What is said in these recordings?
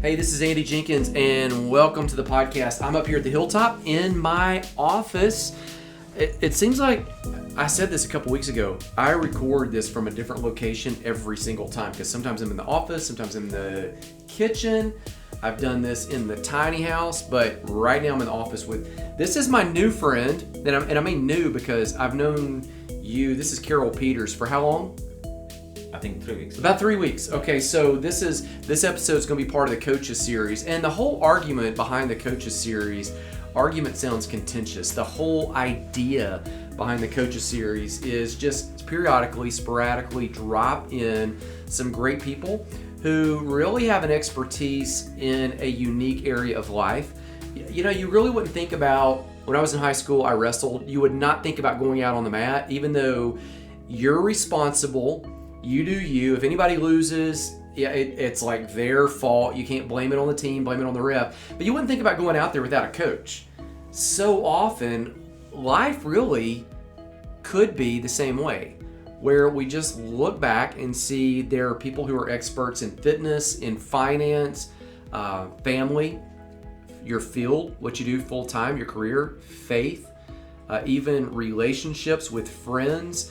Hey, this is Andy Jenkins, and welcome to the podcast. I'm up here at the Hilltop in my office. It seems like I said this a couple weeks ago. I record this from a different location every single time because sometimes I'm in the office, sometimes I'm in the kitchen. I've done this in the tiny house, but right now I'm in the office with. This is my new friend, and I mean new because I've known you. This is Carol Peters for how long? I think 3 weeks. About 3 weeks. Okay, so this episode is going to be part of the Coaches series, and the whole argument behind the Coaches series, argument sounds contentious. The whole idea behind the Coaches series is just periodically, sporadically drop in some great people who really have an expertise in a unique area of life. You know, you really wouldn't think about, when I was in high school, I wrestled. You would not think about going out on the mat, even though you're responsible. You do you. If anybody loses, it's like their fault. You can't blame it on the team, blame it on the ref. But you wouldn't think about going out there without a coach. So often, life really could be the same way, where we just look back and see there are people who are experts in fitness, in finance, family, your field, what you do full time, your career, faith, even relationships with friends.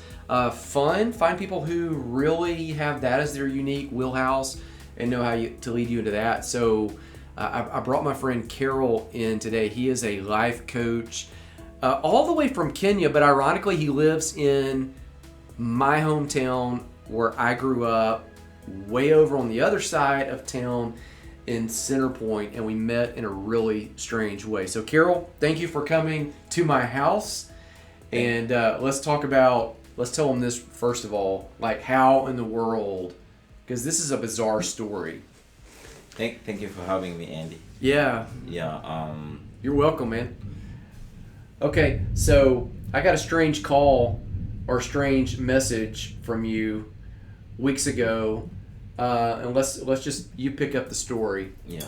Fun. Find people who really have that as their unique wheelhouse and know how to lead you into that. So I brought my friend Carol in today. He is a life coach all the way from Kenya, but ironically he lives in my hometown where I grew up, way over on the other side of town in Centerpoint, and we met in a really strange way. So Carol, thank you for coming to my house, and let's tell them this first of all, like how in the world, because this is a bizarre story. Thank you for having me, Andy. Yeah. Yeah. You're welcome, man. Okay, so I got a strange call or strange message from you weeks ago, and let's just you pick up the story. Yeah.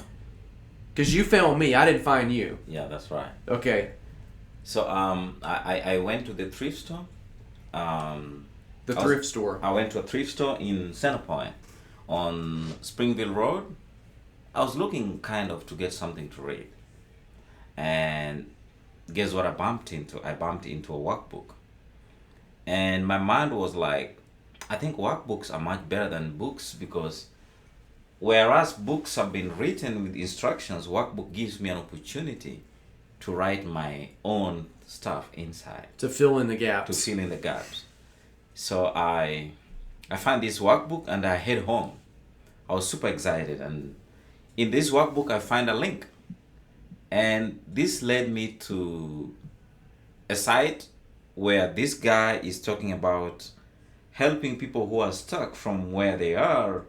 Because you found me, I didn't find you. Yeah, that's right. Okay. So I went to the thrift store. Thrift store. I went to a thrift store in Centerpoint on Springville Road. I was looking kind of to get something to read. And guess what I bumped into? I bumped into a workbook. And my mind was like, I think workbooks are much better than books, because whereas books have been written with instructions, workbook gives me an opportunity to write my own stuff inside. To fill in the gaps. To fill in the gaps. So I found this workbook and I head home. I was super excited, and in this workbook I find a link. And this led me to a site where this guy is talking about helping people who are stuck from where they are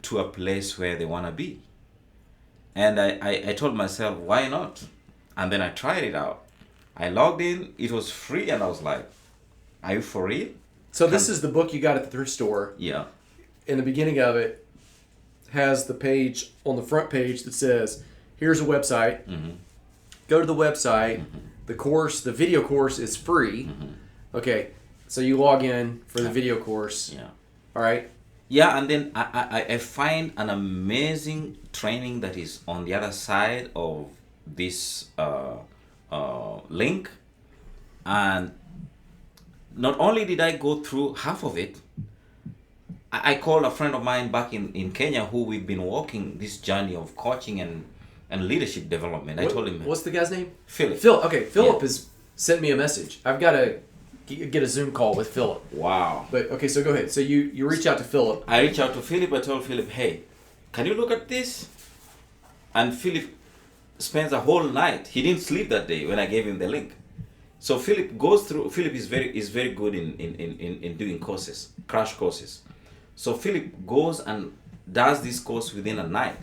to a place where they want to be. And I told myself, why not? And then I tried it out. I logged in, it was free, and I was like, are you for real? So this is the book you got at the thrift store. Yeah. In the beginning of it has the page on the front page that says, here's a website. Mm-hmm. Go to the website. Mm-hmm. The video course is free. Mm-hmm. Okay, so you log in for the video course. Yeah. All right. Yeah, and then I find an amazing training that is on the other side of this link. And not only did I go through half of it, I called a friend of mine back in Kenya who we've been walking this journey of coaching and leadership development. I told him. What's the guy's name? Philip. Philip has sent me a message. I've got to get a Zoom call with Philip. Wow. But okay, so go ahead. So you reach out to Philip. I reached out to Philip. I told Philip, hey, can you look at this? And Philip spends a whole night. He didn't sleep that day when I gave him the link. So Philip goes through. Philip is very good in doing courses, crash courses. So Philip goes and does this course within a night.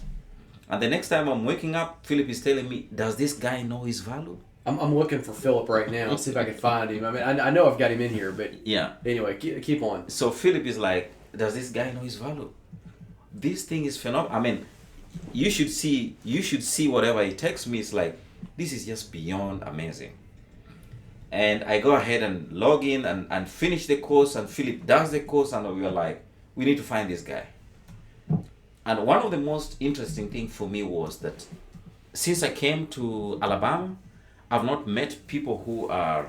And the next time I'm waking up, Philip is telling me, does this guy know his value? I'm looking for Philip right now. See if I can find him. I mean, I know I've got him in here, but yeah. Anyway, keep on. So Philip is like, does this guy know his value? This thing is phenomenal. I mean, you should see whatever he texts me. It's like, this is just beyond amazing. And I go ahead and log in and finish the course, and Philip does the course, and we were like, we need to find this guy. And one of the most interesting things for me was that since I came to Alabama, I've not met people who are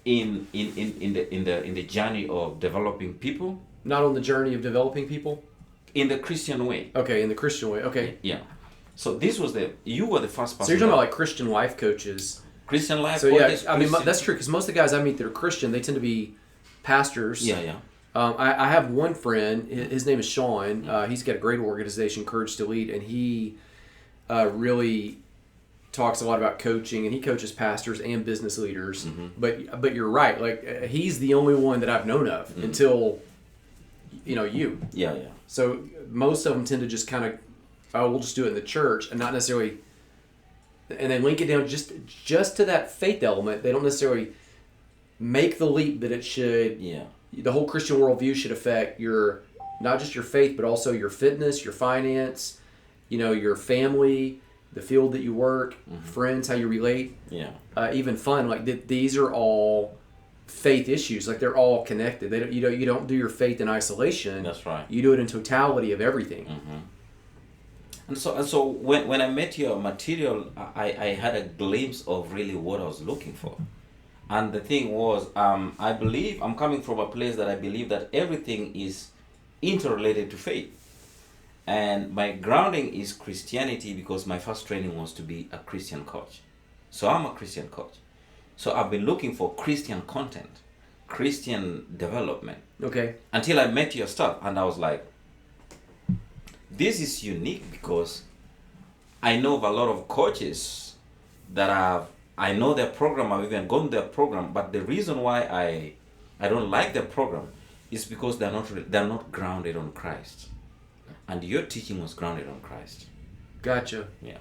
in the journey of developing people. Not on the journey of developing people? In the Christian way. Okay, in the Christian way. Okay. Yeah. So you were the first person. So you're talking about like Christian life coaches. Christian life so coaches. Yeah, I mean, that's true, because most of the guys I meet that are Christian, they tend to be pastors. Yeah. I have one friend, his name is Sean. He's got a great organization, Courage to Lead, and he really talks a lot about coaching, and he coaches pastors and business leaders. Mm-hmm. But you're right, like he's the only one that I've known of until you. Yeah. So most of them tend to just kind of, we'll just do it in the church, and not necessarily, and they link it down just to that faith element. They don't necessarily make the leap that it should. Yeah. The whole Christian worldview should affect not just your faith, but also your fitness, your finance, your family, the field that you work, friends, how you relate, even fun. Like these are all faith issues. Like they're all connected. You don't do your faith in isolation. That's right. You do it in totality of everything. And so when I met your material, I had a glimpse of really what I was looking for. And the thing was, I believe, I'm coming from a place that I believe that everything is interrelated to faith. And my grounding is Christianity because my first training was to be a Christian coach. So I'm a Christian coach. So I've been looking for Christian content, Christian development. Okay. Until I met your stuff, and I was like, this is unique because I know of a lot of coaches that I know their program, I've even gone their program, but the reason why I don't like their program is because they're not grounded on Christ. And your teaching was grounded on Christ. Gotcha. Yeah.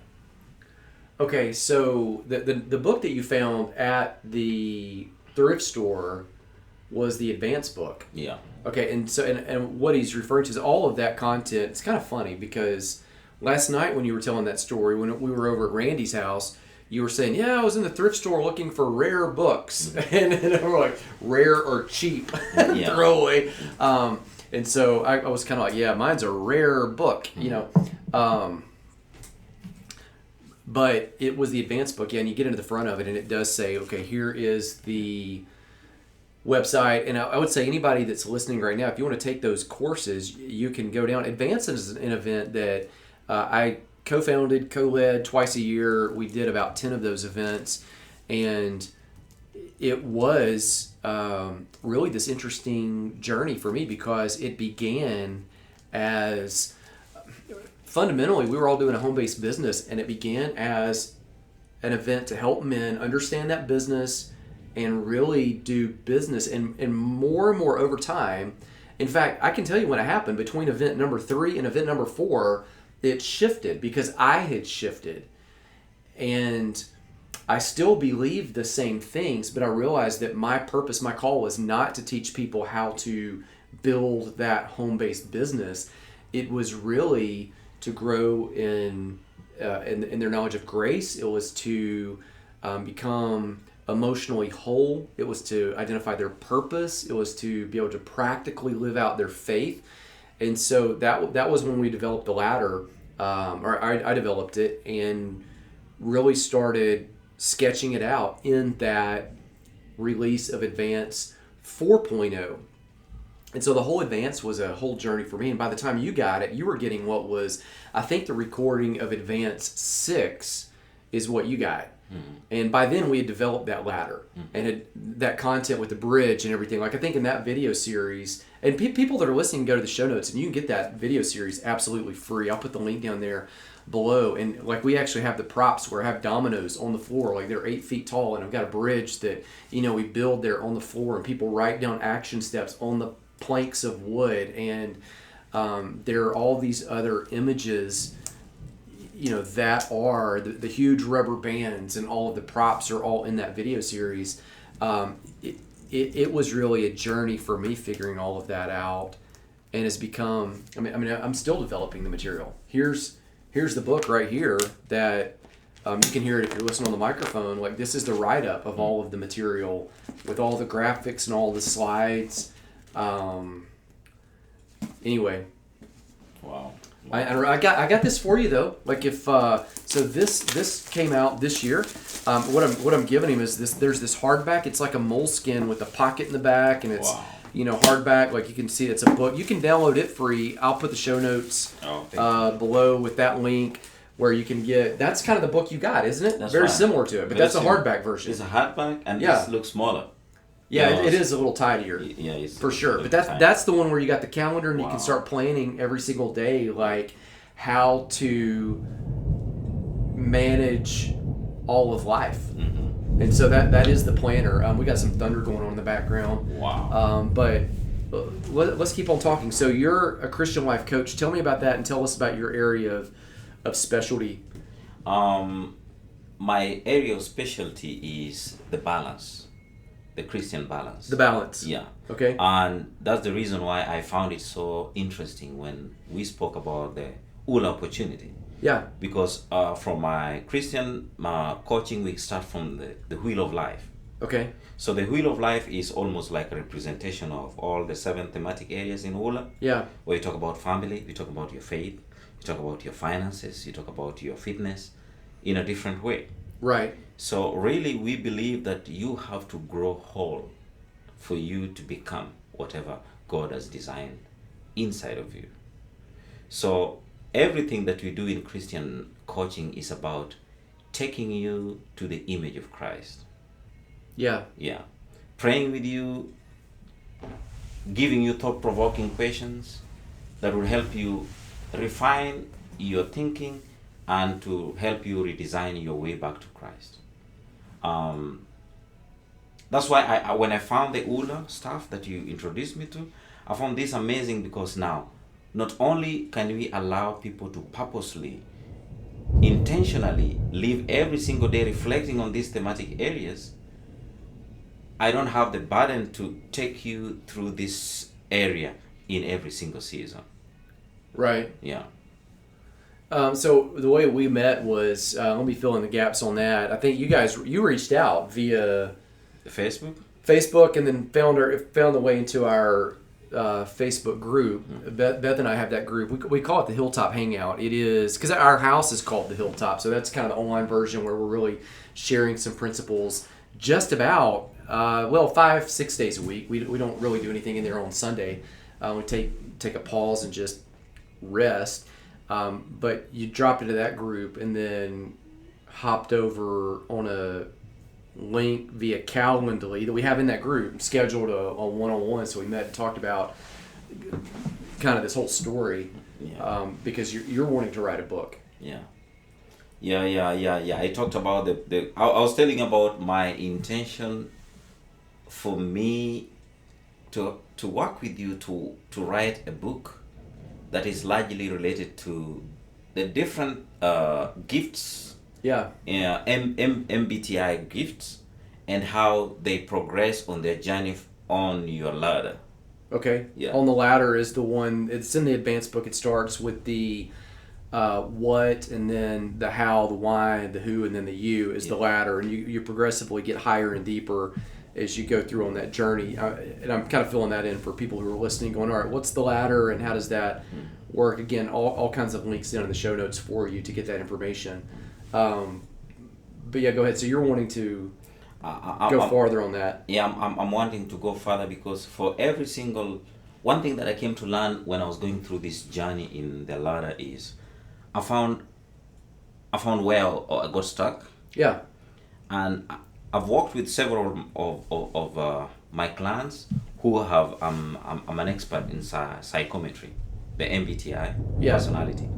Okay, so the book that you found at the thrift store was the advanced book. Yeah. Okay, and so and what he's referring to is all of that content. It's kind of funny because last night when you were telling that story, when we were over at Randy's house, you were saying, yeah, I was in the thrift store looking for rare books. And we're like, rare or cheap, throwaway. And so I was kind of like, yeah, mine's a rare book, But it was the advanced book, and you get into the front of it, and it does say, okay, here is the website. And I would say anybody that's listening right now, if you want to take those courses, you can go down. Advanced is an event that I co-founded, co-led twice a year. We did about 10 of those events, and it was really this interesting journey for me because it began as fundamentally we were all doing a home-based business, and it began as an event to help men understand that business and really do business, and more over time. In fact, I can tell you when it happened between event number 3 and event number 4, it shifted because I had shifted, and I still believed the same things, but I realized that my purpose, my call was not to teach people how to build that home-based business. It was really to grow in their knowledge of grace. It was to become emotionally whole. It was to identify their purpose. It was to be able to practically live out their faith. And so that was when we developed the ladder, or I developed it and really started sketching it out in that release of Advance 4.0. And so the whole Advance was a whole journey for me. And by the time you got it, you were getting what was, I think the recording of Advance 6 is what you got. Mm-hmm. And by then we had developed that ladder and that content with the bridge and everything. Like I think in that video series, and people that are listening go to the show notes and you can get that video series absolutely free. I'll put the link down there below. And like we actually have the props where I have dominoes on the floor, like they're 8 feet tall, and I've got a bridge that, we build there on the floor, and people write down action steps on the planks of wood, and there are all these other images that are the huge rubber bands, and all of the props are all in that video series. It was really a journey for me figuring all of that out, and has become, I'm still developing the material. Here's the book right here that you can hear it if you're listening on the microphone. Like this is the write-up of all of the material with all the graphics and all the slides. Anyway. Wow. I got this for you though. Like if so this came out this year. What I'm giving him is this. There's this hardback. It's like a moleskin with a pocket in the back, and it's hardback. Like you can see, it's a book. You can download it free. I'll put the show notes below with that link where you can get. That's kind of the book you got, isn't it? That's Very right. similar to it, but that's a hardback version. It's a hardback, and this looks smaller. Yeah, it is a little tidier. Yeah, it's for sure. But that's the one where you got the calendar and you can start planning every single day, like how to manage all of life. Mm-hmm. And so that is the planner. We got some thunder going on in the background. Wow. But let's keep on talking. So you're a Christian life coach. Tell me about that and tell us about your area of specialty. My area of specialty is the balance. The Christian balance. The balance. Yeah. Okay. And that's the reason why I found it so interesting when we spoke about the ULA opportunity. Yeah. Because from my Christian coaching, we start from the wheel of life. Okay. So the wheel of life is almost like a representation of all the 7 thematic areas in ULA. Yeah. Where you talk about family, you talk about your faith, you talk about your finances, you talk about your fitness in a different way. Right. So really, we believe that you have to grow whole for you to become whatever God has designed inside of you. So everything that we do in Christian coaching is about taking you to the image of Christ. Yeah. Yeah. Praying with you, giving you thought-provoking questions that will help you refine your thinking and to help you redesign your way back to Christ. That's why I when I found the ULA stuff that you introduced me to, I found this amazing because now, not only can we allow people to purposely, intentionally live every single day reflecting on these thematic areas, I don't have the burden to take you through this area in every single season. Right. Yeah. So the way we met was, let me fill in the gaps on that. I think you reached out via Facebook, and then found the way into our Facebook group. Mm-hmm. Beth and I have that group. We call it the Hilltop Hangout. It is because our house is called the Hilltop, so that's kind of the online version where we're really sharing some principles. Just about 5-6 days a week. We don't really do anything in there on Sunday. We take a pause and just rest. But you dropped into that group and then hopped over on a link via Calendly that we have in that group, scheduled a one-on-one. So we met and talked about kind of this whole story because you're wanting to write a book. Yeah. I talked about I was telling about my intention for me to work with you to write a book that is largely related to the different gifts, MBTI gifts, and how they progress on their journey on your ladder. Okay. Yeah. On the ladder is the one. It's in the advanced book. It starts with the what, and then the how, the why, the who, and then the you is the ladder, and you progressively get higher and deeper as you go through on that journey. And I'm kind of filling that in for people who are listening, going, all right, what's the ladder and how does that work? Again, all kinds of links in the show notes for you to get that information. But yeah, go ahead. So you're wanting to go farther on that. Yeah, I'm wanting to go further because for every single, one thing that I came to learn when I was going through this journey in the ladder is I found where I got stuck. Yeah. And I've worked with several of my clients who have, I'm an expert in psychometry, the MBTI personality.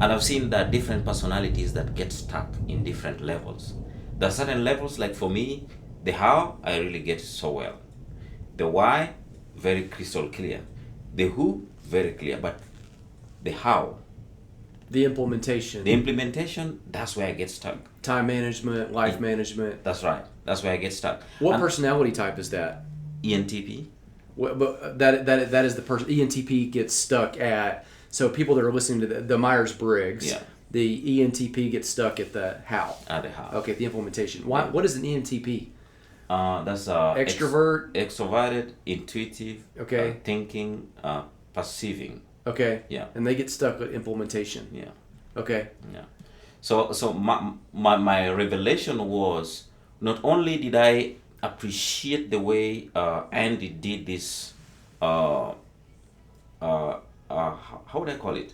And I've seen that different personalities that get stuck in different levels. There are certain levels, like for me, the how, I really get so well. The why, very crystal clear. The who, very clear. But the how, the implementation, that's where I get stuck. Time management, life management. That's right. That's where I get stuck. What personality type is that? ENTP. But that is the person. ENTP gets stuck at. So people that are listening to the Myers-Briggs, the ENTP gets stuck at the how. At the how. Okay, the implementation. Why? What is an ENTP? That's extroverted, intuitive, okay, thinking, perceiving. Okay. Yeah. And they get stuck with implementation. Yeah. Okay. Yeah. So my revelation was, not only did I appreciate the way Andy did this, how would I call it?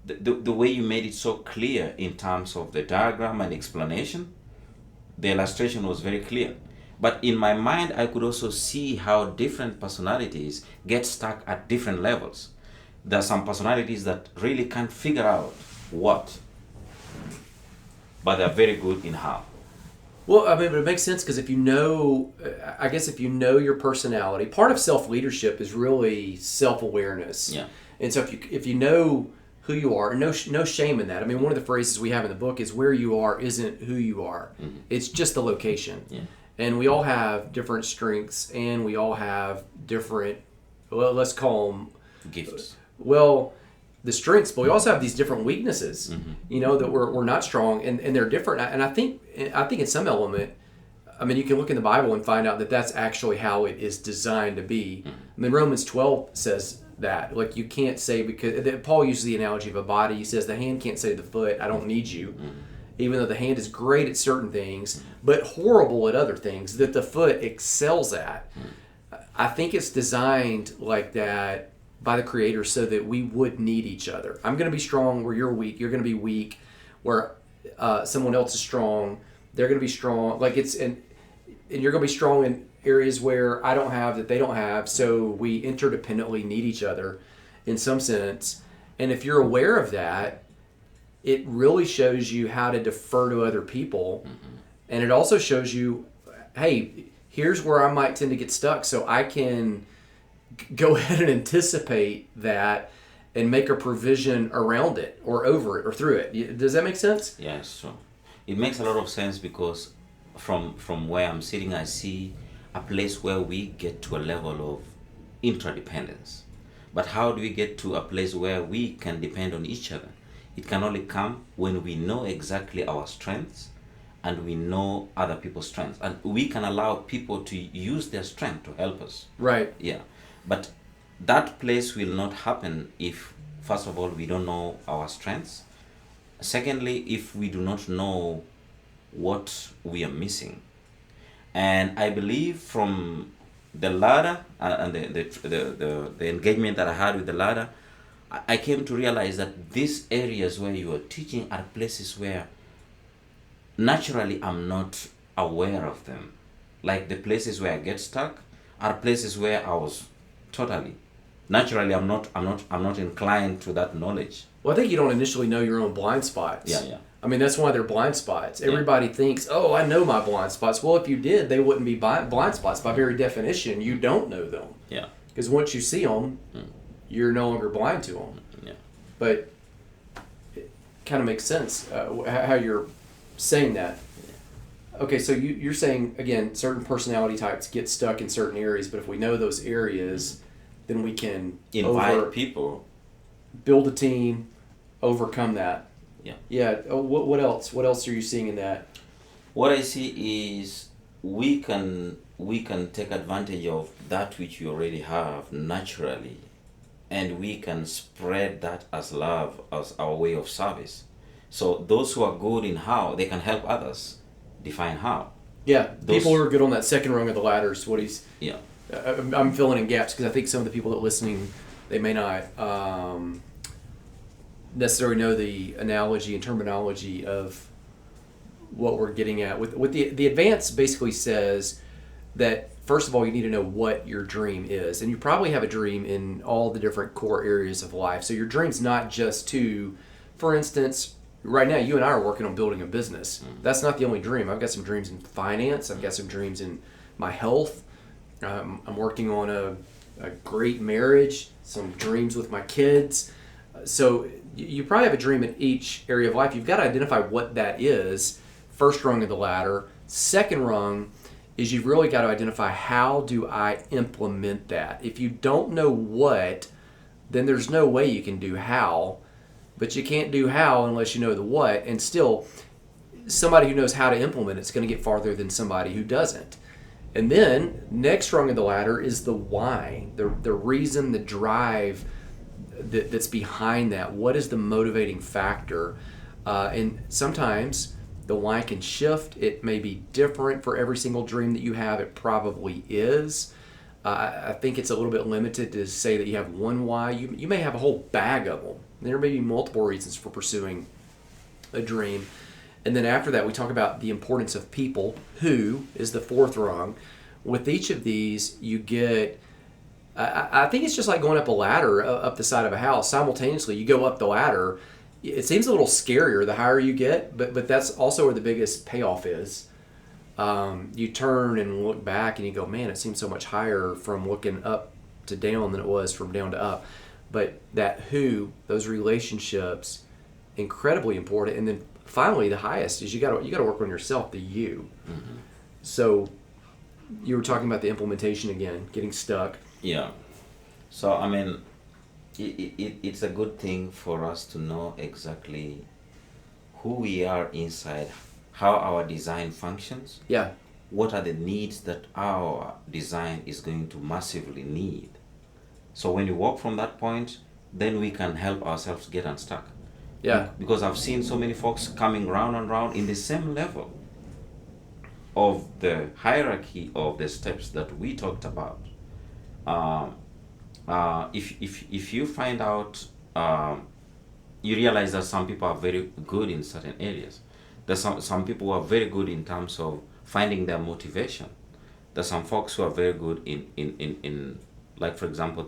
The way you made it so clear in terms of the diagram and explanation, the illustration was very clear. But in my mind, I could also see how different personalities get stuck at different levels. There are some personalities that really can't figure out what, but they're very good in how. Well, I mean, but it makes sense because if you know, I guess if you know your personality, part of self-leadership is really self-awareness. Yeah. And so if you know who you are, and no shame in that. I mean, one of the phrases we have in the book is where you are isn't who you are. Mm-hmm. It's just the location. Yeah. And we all have different strengths, and we all have different, well, let's call them gifts. Well, the strengths, but we also have these different weaknesses, Mm-hmm. That we're not strong, and they're different. And I think in some element, I mean, you can look in the Bible and find out that that's actually how it is designed to be. Mm-hmm. I mean, Romans 12 says that. Like, you can't say, because Paul uses the analogy of a body. He says the hand can't say to the foot, I don't need you. Mm-hmm. Even though the hand is great at certain things, but horrible at other things that the foot excels at. I think it's designed like that by the Creator so that we would need each other. I'm going to be strong where you're weak. You're going to be weak where someone else is strong. They're going to be strong. Like and you're going to be strong in areas where I don't have that they don't have. So we interdependently need each other in some sense. And if you're aware of that, it really shows you how to defer to other people. Mm-hmm. And it also shows you, hey, here's where I might tend to get stuck, so I can go ahead and anticipate that and make a provision around it or over it or through it. Does that make sense? Yes, so it makes a lot of sense because from where I'm sitting, I see a place where we get to a level of interdependence. But how do we get to a place where we can depend on each other? It can only come when we know exactly our strengths and we know other people's strengths. And we can allow people to use their strength to help us. Right. Yeah. But that place will not happen if, first of all, we don't know our strengths. Secondly, if we do not know what we are missing. And I believe from the ladder and the engagement that I had with the ladder, I came to realize that these areas where you are teaching are places where naturally I'm not aware of them. Like the places where I get stuck are places where I was totally naturally I'm not inclined to that knowledge. Well, I think you don't initially know your own blind spots. Yeah. I mean, that's why they're blind spots. Everybody thinks, oh, I know my blind spots. Well, if you did, they wouldn't be blind spots. By very definition, you don't know them. Yeah. Because once you see them, you're no longer blind to them. Yeah. But it kind of makes sense how you're saying that. Okay, so you're saying, again, certain personality types get stuck in certain areas, but if we know those areas, then we can invite people, build a team, overcome that. Yeah. Yeah. Oh, what else? What else are you seeing in that? What I see is we can take advantage of that which we already have naturally, and we can spread that as love, as our way of service. So those who are good in how, they can help others define how. Yeah. People who are good on that second rung of the ladder is what he's. Yeah. I'm filling in gaps because I think some of the people that are listening, they may not necessarily know the analogy and terminology of what we're getting at. With the advance basically says that first of all you need to know what your dream is, and you probably have a dream in all the different core areas of life. So your dream's not just to, for instance, right now you and I are working on building a business. That's not the only dream. I've got some dreams in finance. I've got some dreams in my health. I'm working on a great marriage, some dreams with my kids. So you probably have a dream in each area of life. You've got to identify what that is. First rung of the ladder. Second rung is you've really got to identify how do I implement that. If you don't know what, then there's no way you can do how. But you can't do how unless you know the what. And still, somebody who knows how to implement it's going to get farther than somebody who doesn't. And then next rung of the ladder is the why, the reason, the drive, that's behind that. What is the motivating factor? And sometimes the why can shift. It may be different for every single dream that you have. It probably is. I think it's a little bit limited to say that you have one why. You may have a whole bag of them. There may be multiple reasons for pursuing a dream. And then after that, we talk about the importance of people. Who is the fourth rung. With each of these, you get, I think it's just like going up a ladder up the side of a house. Simultaneously, you go up the ladder. It seems a little scarier the higher you get, but that's also where the biggest payoff is. You turn and look back and you go, man, it seems so much higher from looking up to down than it was from down to up. But that who, those relationships, incredibly important. And then finally, the highest is you got to work on yourself, the you. Mm-hmm. So you were talking about the implementation again, getting stuck. Yeah. So I mean, it's a good thing for us to know exactly who we are inside, how our design functions. Yeah. What are the needs that our design is going to massively need? So when you walk from that point, then we can help ourselves get unstuck. Yeah. Because I've seen so many folks coming round and round in the same level of the hierarchy of the steps that we talked about. If you find out, you realize that some people are very good in certain areas. There's some people who are very good in terms of finding their motivation. There's some folks who are very good in like, for example,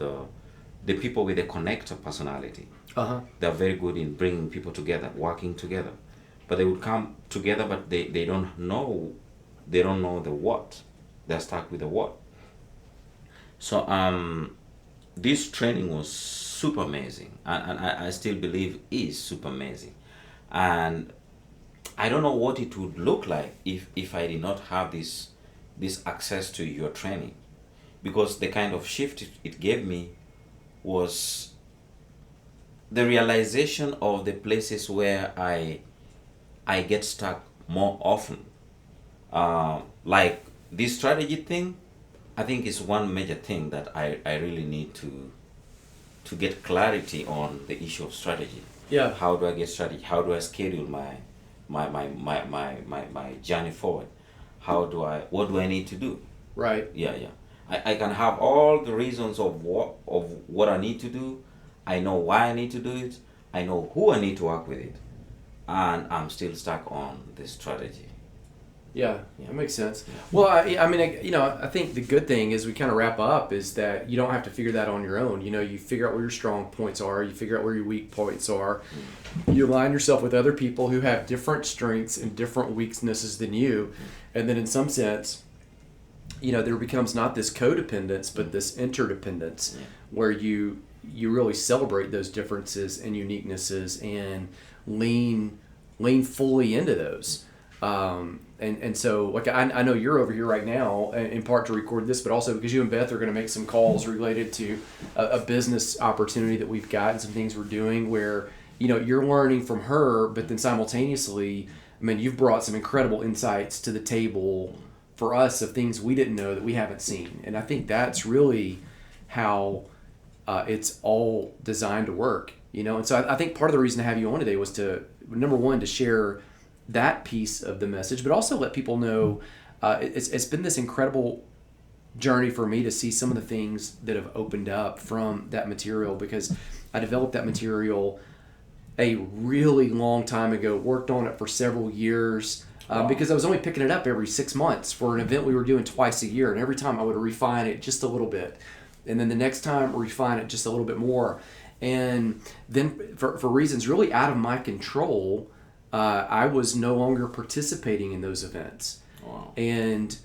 the people with a connector personality. Uh-huh. They're very good in bringing people together, working together. But they would come together, but they don't know the what. They're stuck with the what. So this training was super amazing, and I still believe is super amazing. And I don't know what it would look like if I did not have this access to your training, because the kind of shift it gave me was the realization of the places where I get stuck more often. Like this strategy thing, I think is one major thing that I really need to get clarity on the issue of strategy. Yeah. How do I get strategy? How do I schedule my journey forward? What do I need to do? Right. Yeah. I can have all the reasons of what I need to do. I know why I need to do it. I know who I need to work with it. And I'm still stuck on this strategy. Yeah, that makes sense. Well, I mean, I think the good thing is we kind of wrap up is that you don't have to figure that on your own. You figure out where your strong points are. You figure out where your weak points are. You align yourself with other people who have different strengths and different weaknesses than you. And then in some sense, there becomes not this codependence, but this interdependence where you really celebrate those differences and uniquenesses and lean fully into those. And so, like, I know you're over here right now in part to record this, but also because you and Beth are going to make some calls related to a business opportunity that we've got and some things we're doing where, you're learning from her, but then simultaneously, I mean, you've brought some incredible insights to the table for us of things we didn't know that we haven't seen. And I think that's really how it's all designed to work, And so I think part of the reason to have you on today was to, number one, to share that piece of the message, but also let people know it's been this incredible journey for me to see some of the things that have opened up from that material, because I developed that material a really long time ago, worked on it for several years, because I was only picking it up every 6 months for an event we were doing twice a year, and every time I would refine it just a little bit, and then the next time refine it just a little bit more, and then for reasons really out of my control, I was no longer participating in those events. Wow. And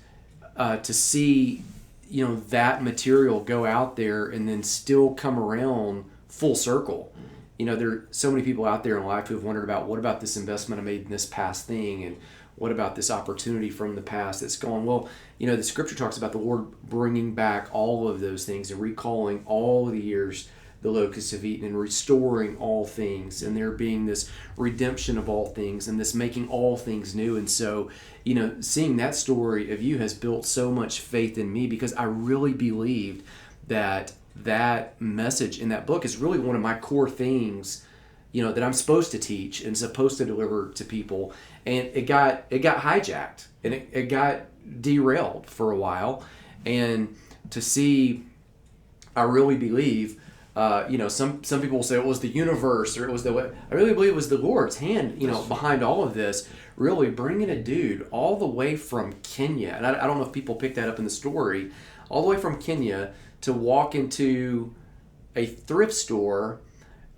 to see, that material go out there and then still come around full circle. There are so many people out there in life who have wondered about, what about this investment I made in this past thing? And what about this opportunity from the past that's gone? Well, the scripture talks about the Lord bringing back all of those things and recalling all of the years the locusts have eaten and restoring all things, and there being this redemption of all things and this making all things new. And so, seeing that story of you has built so much faith in me, because I really believed that that message in that book is really one of my core things, that I'm supposed to teach and supposed to deliver to people. And it got hijacked and it got derailed for a while. And to see, I really believe, some people will say it was the universe or it was I really believe it was the Lord's hand, behind all of this, really bringing a dude all the way from Kenya. And I don't know if people picked that up in the story, all the way from Kenya to walk into a thrift store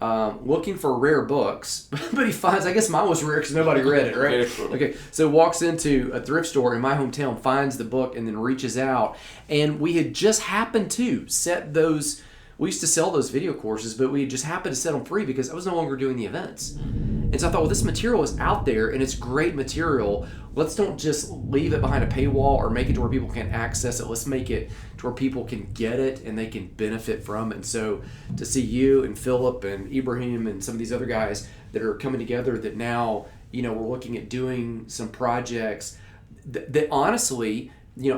looking for rare books, but he finds, I guess mine was rare because nobody read it, right? Okay, so walks into a thrift store in my hometown, finds the book, and then reaches out. And we had just happened to set those, we used to sell those video courses, but we just happened to set them free because I was no longer doing the events. And so I thought, well, this material is out there and it's great material. Let's don't just leave it behind a paywall or make it to where people can't access it. Let's make it to where people can get it and they can benefit from it. And so to see you and Philip and Ibrahim and some of these other guys that are coming together, that now, we're looking at doing some projects that honestly,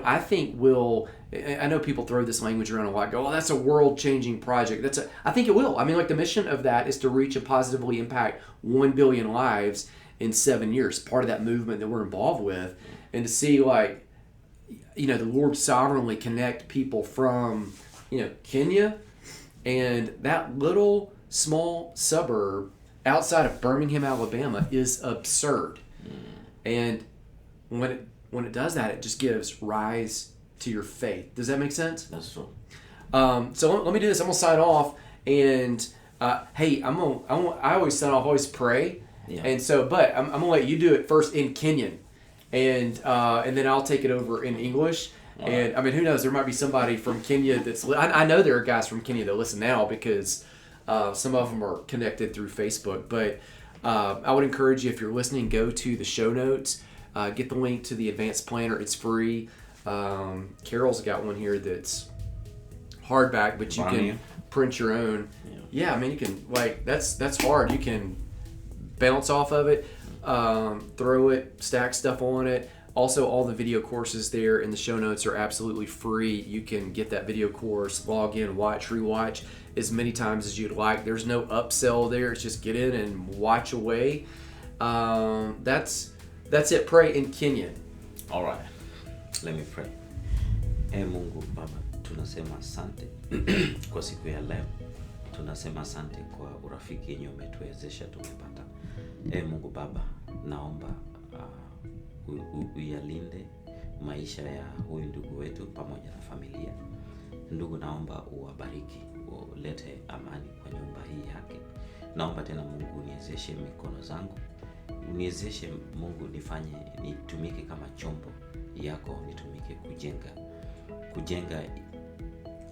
I think will, I know people throw this language around a lot, go, oh, that's a world-changing project. I think it will. I mean, the mission of that is to reach and positively impact 1 billion lives in 7 years, part of that movement that we're involved with. And to see, the Lord sovereignly connect people from, Kenya and that little small suburb outside of Birmingham, Alabama is absurd. And when it does that, it just gives rise to your faith. Does that make sense? That's true. So let me do this. I'm gonna sign off, and hey, I always sign off. Always pray, and so, but I'm gonna let you do it first in Kenyan, and then I'll take it over in English. All and right. I mean, who knows? There might be somebody from Kenya that's. I know there are guys from Kenya that listen now because some of them are connected through Facebook. But I would encourage you, if you're listening, go to the show notes. Get the link to the advanced planner. It's free. Carol's got one here that's hardback, but you can print your own. Yeah, I mean, you can, that's hard. You can bounce off of it, throw it, stack stuff on it. Also, all the video courses there in the show notes are absolutely free. You can get that video course, log in, watch, rewatch as many times as you'd like. There's no upsell there. It's just get in and watch away. That's it. Pray in Kenyan. All right. Let me pray. Mungu Baba, tunasema asante kwa siku ya leo. Tunasema asante kwa urafiki yenye umetuwezesha tumepata. Mungu Baba, naomba uyalinde maisha ya huyu ndugu wetu pamoja na familia. Ndugu, naomba uwabariki, ulete amani kwa nyumba hii yake. Naomba tena Mungu uniwezeshe mikono zangu. Uniwezeshe Mungu nitumike kama chombo yako, nitumike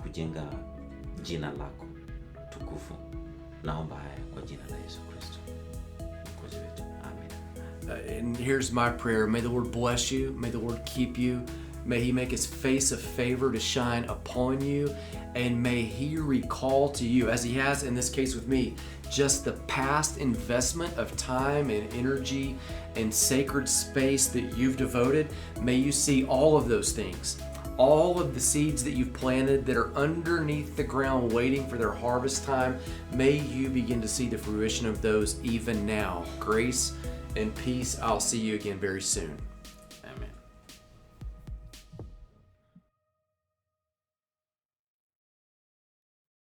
kujenga jina lako tukufu. Naomba haya kwa jina la Yesu Kristo Mwokozi wetu. Amen. And here's my prayer. May the Lord bless you. May the Lord keep you. May He make His face of favor to shine upon you. And may He recall to you, as He has in this case with me, just the past investment of time and energy and sacred space that you've devoted. May you see all of those things, all of the seeds that you've planted that are underneath the ground waiting for their harvest time. May you begin to see the fruition of those even now. Grace and peace. I'll see you again very soon.